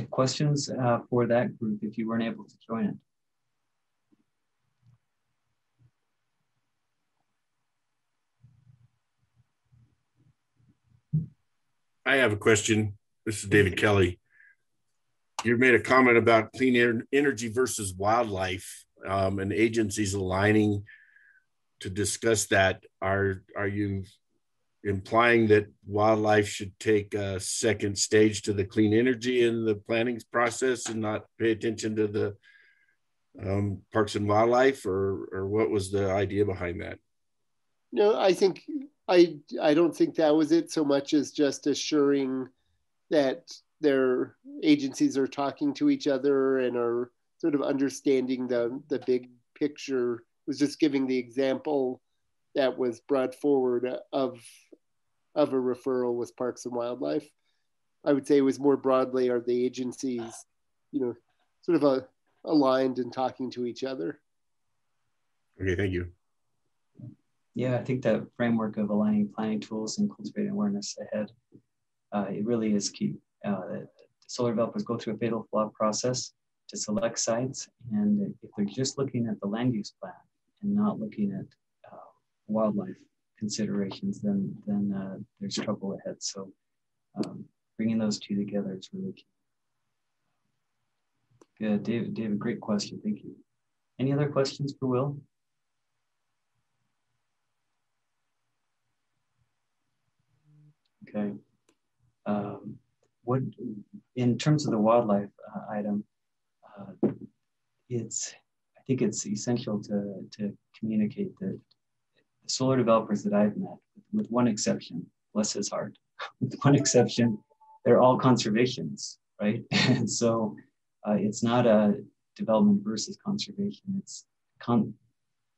Speaker 1: Questions for that group if you weren't able to join it?
Speaker 7: I have a question. This is David Kelly. You made a comment about clean energy versus wildlife, and agencies aligning to discuss that. Are you implying that wildlife should take a second stage to the clean energy in the planning process and not pay attention to the parks and wildlife, or what was the idea behind that?
Speaker 3: No, I think I don't think that was it so much as just assuring that their agencies are talking to each other and are sort of understanding the big picture. It was just giving the example that was brought forward of a referral with Parks and Wildlife. I would say it was more broadly, are the agencies, sort of aligned and talking to each other.
Speaker 7: Okay, thank you.
Speaker 1: Yeah, I think that framework of aligning planning tools and cultivating awareness ahead, it really is key. Solar developers go through a fatal flaw process to select sites, and if they're just looking at the land use plan and not looking at wildlife considerations, then there's trouble ahead. So bringing those two together is really key. Good, David, great question, thank you. Any other questions for Will? Okay. What, in terms of the wildlife item, I think it's essential to communicate that the solar developers that I've met, with one exception, bless his heart, with one exception, they're all conservationists, right? And so it's not a development versus conservation. It's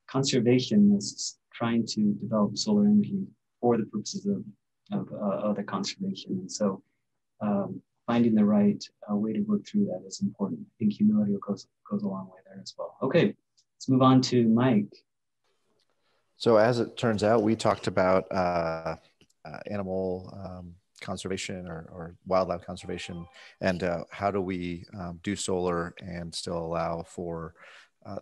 Speaker 1: conservationists trying to develop solar energy for the purposes of the conservation. And so finding the right way to work through that is important. I think humility goes a long way there as well. Okay, let's move on to Mike.
Speaker 4: So as it turns out, we talked about animal conservation or wildlife conservation, and how do we do solar and still allow for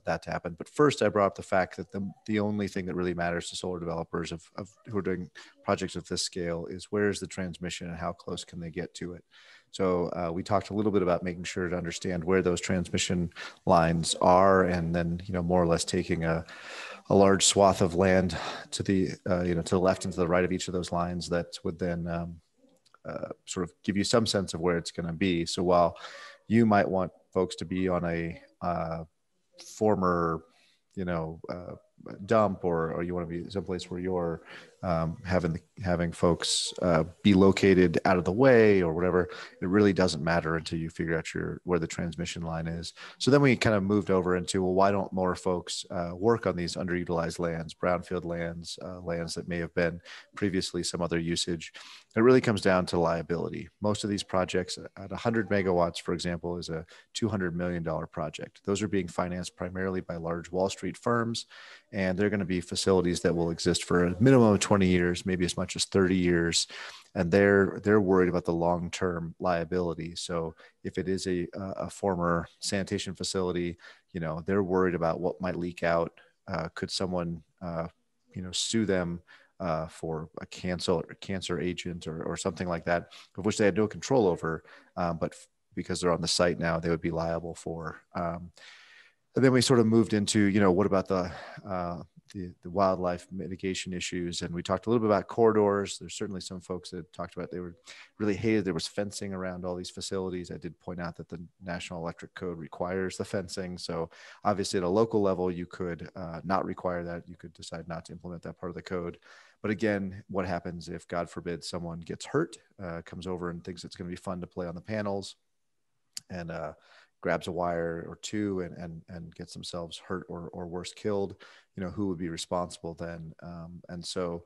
Speaker 4: that to happen. But first, I brought up the fact that the only thing that really matters to solar developers who are doing projects of this scale is where's the transmission and how close can they get to it. So we talked a little bit about making sure to understand where those transmission lines are, and then more or less taking a large swath of land to the to the left and to the right of each of those lines that would then sort of give you some sense of where it's going to be. So while you might want folks to be on a former, dump, or you want to be someplace where you're having folks be located out of the way or whatever, it really doesn't matter until you figure out where the transmission line is. So then we kind of moved over into, well, why don't more folks work on these underutilized lands, brownfield lands, lands that may have been previously some other usage? It really comes down to liability. Most of these projects at 100 megawatts, for example, is a $200 million project. Those are being financed primarily by large Wall Street firms, and they're going to be facilities that will exist for a minimum of 20 years, maybe as much as 30 years. And they're worried about the long-term liability. So if it is a former sanitation facility, they're worried about what might leak out. Could someone, sue them for a cancer agent or something like that, of which they had no control over, but because they're on the site now, they would be liable for. And then we sort of moved into, what about the wildlife mitigation issues? And we talked a little bit about corridors. There's certainly some folks that talked about they were really hated there was fencing around all these facilities. I did point out that the National Electric Code requires the fencing. So obviously at a local level, you could not require that. You could decide not to implement that part of the code. But again, what happens if, God forbid, someone gets hurt, comes over and thinks it's going to be fun to play on the panels, and grabs a wire or two and gets themselves hurt or worse killed, who would be responsible then? And so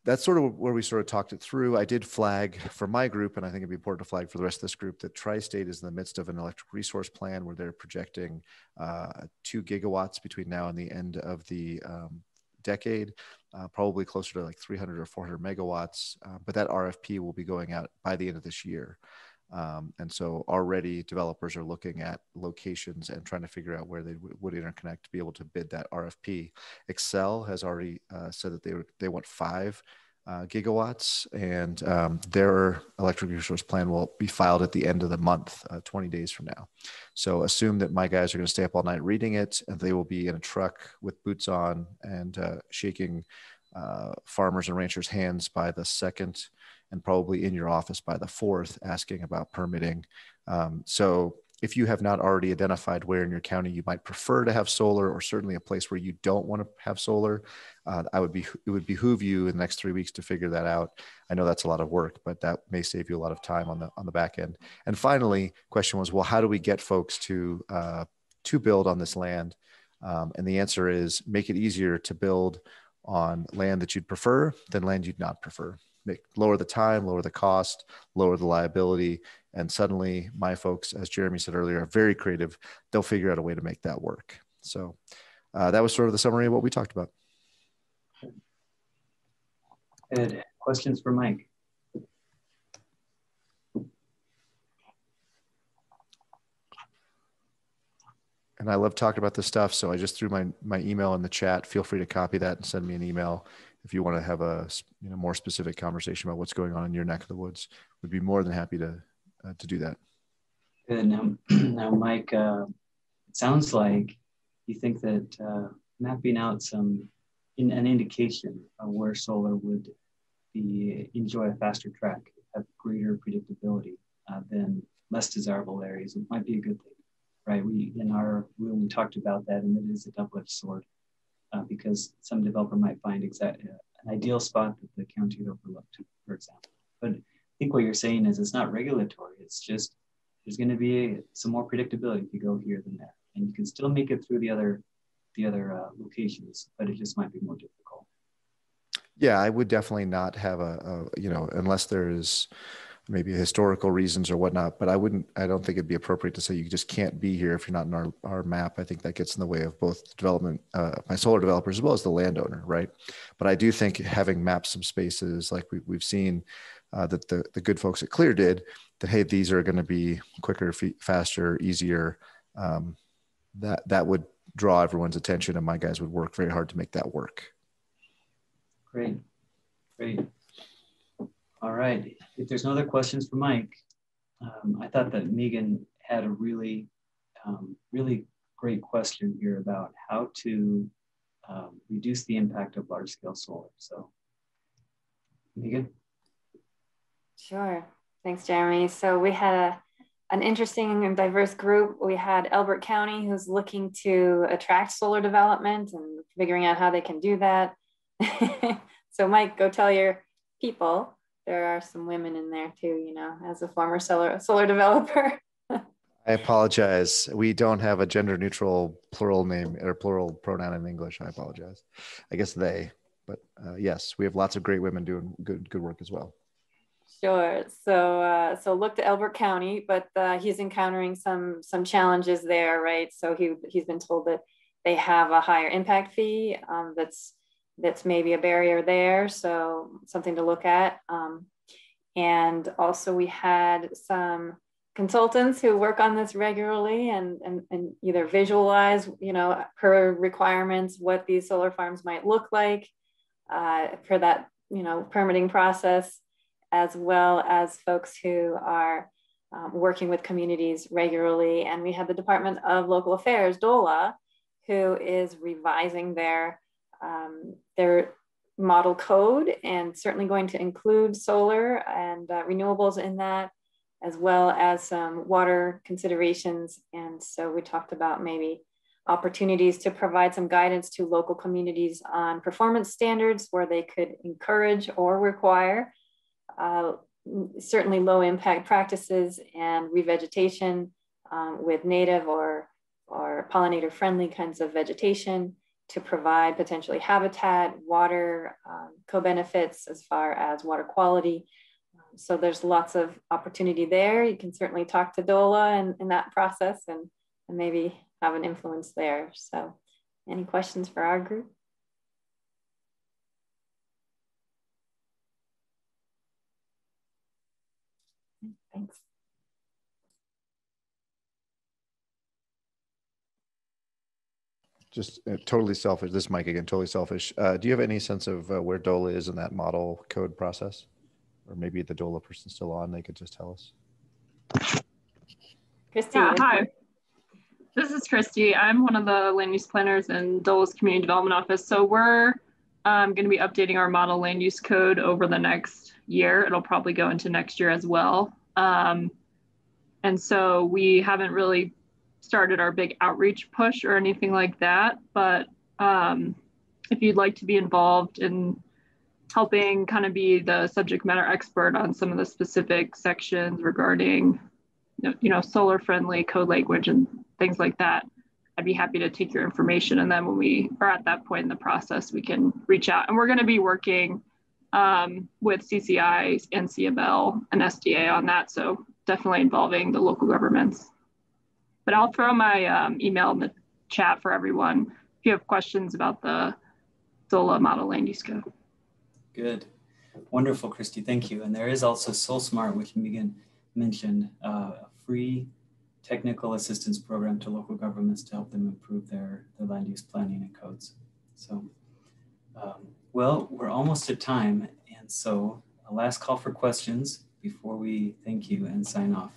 Speaker 4: that's sort of where we sort of talked it through. I did flag for my group, and I think it'd be important to flag for the rest of this group, that Tri-State is in the midst of an electric resource plan where they're projecting 2 gigawatts between now and the end of the decade, probably closer to like 300 or 400 megawatts. But that RFP will be going out by the end of this year. And so already developers are looking at locations and trying to figure out where they would interconnect to be able to bid that RFP. Excel has already said that they want 5 gigawatts, and their electric resource plan will be filed at the end of the month, 20 days from now. So assume that my guys are going to stay up all night reading it, and they will be in a truck with boots on and shaking farmers and ranchers' hands by the 2nd, and probably in your office by the 4th, asking about permitting. So if you have not already identified where in your county you might prefer to have solar, or certainly a place where you don't want to have solar, it would behoove you in the next 3 weeks to figure that out. I know that's a lot of work, but that may save you a lot of time on the back end. And finally, question was, well, how do we get folks to build on this land? And the answer is, make it easier to build on land that you'd prefer than land you'd not prefer. Lower the time, lower the cost, lower the liability. And suddenly my folks, as Jeremy said earlier, are very creative. They'll figure out a way to make that work. So that was sort of the summary of what we talked about.
Speaker 1: Ed, questions for Mike?
Speaker 4: And I love talking about this stuff. So I just threw my email in the chat. Feel free to copy that and send me an email if you want to have a more specific conversation about what's going on in your neck of the woods. We'd be more than happy to do that.
Speaker 1: Good. Now, Mike, it sounds like you think that mapping out an indication of where solar would enjoy a faster track, have greater predictability than less desirable areas, it might be a good thing, right? In our room, we talked about that, and it is a double-edged sword. Because some developer might find an ideal spot that the county had overlooked, for example. But I think what you're saying is it's not regulatory. It's just there's going to be some more predictability if you go here than there, and you can still make it through the other locations, but it just might be more difficult.
Speaker 4: Yeah, I would definitely not have unless there is maybe historical reasons or whatnot, but I don't think it'd be appropriate to say you just can't be here if you're not in our map. I think that gets in the way of both development, my solar developers, as well as the landowner, right? But I do think having mapped some spaces like we've seen that the good folks at Clear did, that, hey, these are going to be quicker, faster, easier, that would draw everyone's attention, and my guys would work very hard to make that work.
Speaker 1: Great. All right. If there's no other questions for Mike, I thought that Megan had a really great question here about how to reduce the impact of large-scale solar. So, Megan?
Speaker 5: Sure. Thanks, Jeremy. So we had an interesting and diverse group. We had Elbert County, who's looking to attract solar development and figuring out how they can do that. So Mike, go tell your people. There are some women in there too, you know, as a former solar developer.
Speaker 4: I apologize. We don't have a gender neutral plural name or plural pronoun in English. I apologize. I guess they, but yes, we have lots of great women doing good work as well.
Speaker 5: Sure. So look to Elbert County, but he's encountering some challenges there, right? So he's been told that they have a higher impact fee. That's maybe a barrier there. So something to look at. And also we had some consultants who work on this regularly and either visualize, you know, per requirements, what these solar farms might look like for that, you know, permitting process, as well as folks who are working with communities regularly. And we had the Department of Local Affairs, DOLA, who is revising their model code and certainly going to include solar and renewables in that, as well as some water considerations. And so we talked about maybe opportunities to provide some guidance to local communities on performance standards where they could encourage or require certainly low impact practices and revegetation with native or pollinator friendly kinds of vegetation to provide potentially habitat, water, co-benefits as far as water quality. So there's lots of opportunity there. You can certainly talk to DOLA in that process and maybe have an influence there. So any questions for our group? Thanks.
Speaker 4: Just totally selfish. This Mike again, totally selfish. Do you have any sense of where DOLA is in that model code process? Or maybe the DOLA person's still on, they could just tell us.
Speaker 5: Christy.
Speaker 8: Yeah, hi. This is Christy. I'm one of the land use planners in DOLA's Community Development Office. So we're going to be updating our model land use code over the next year. It'll probably go into next year as well. And so we haven't really started our big outreach push or anything like that. But if you'd like to be involved in helping kind of be the subject matter expert on some of the specific sections regarding, you know, solar friendly code language and things like that, I'd be happy to take your information. And then when we are at that point in the process, we can reach out. And we're going to be working with CCI and CML and SDA on that. So definitely involving the local governments. But I'll throw my email in the chat for everyone if you have questions about the DOLA model land use code.
Speaker 1: Good. Wonderful, Christy. Thank you. And there is also SolSmart, which Megan mentioned, a free technical assistance program to local governments to help them improve their land use planning and codes. So, well, we're almost at time. And so a last call for questions before we thank you and sign off.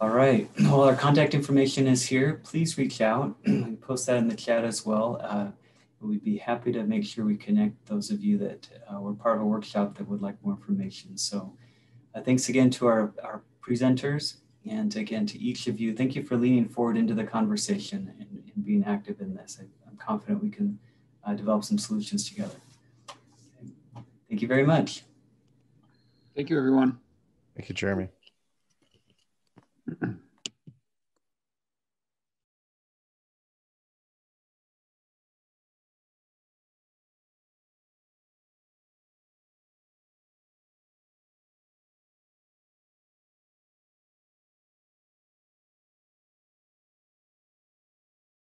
Speaker 1: All right, well, our contact information is here. Please reach out and post that in the chat as well. We'd be happy to make sure we connect those of you that were part of a workshop that would like more information. So thanks again to our presenters, and again to each of you. Thank you for leaning forward into the conversation and being active in this. I'm confident we can develop some solutions together. Okay. Thank you very much.
Speaker 2: Thank you, everyone.
Speaker 4: Thank you, Jeremy.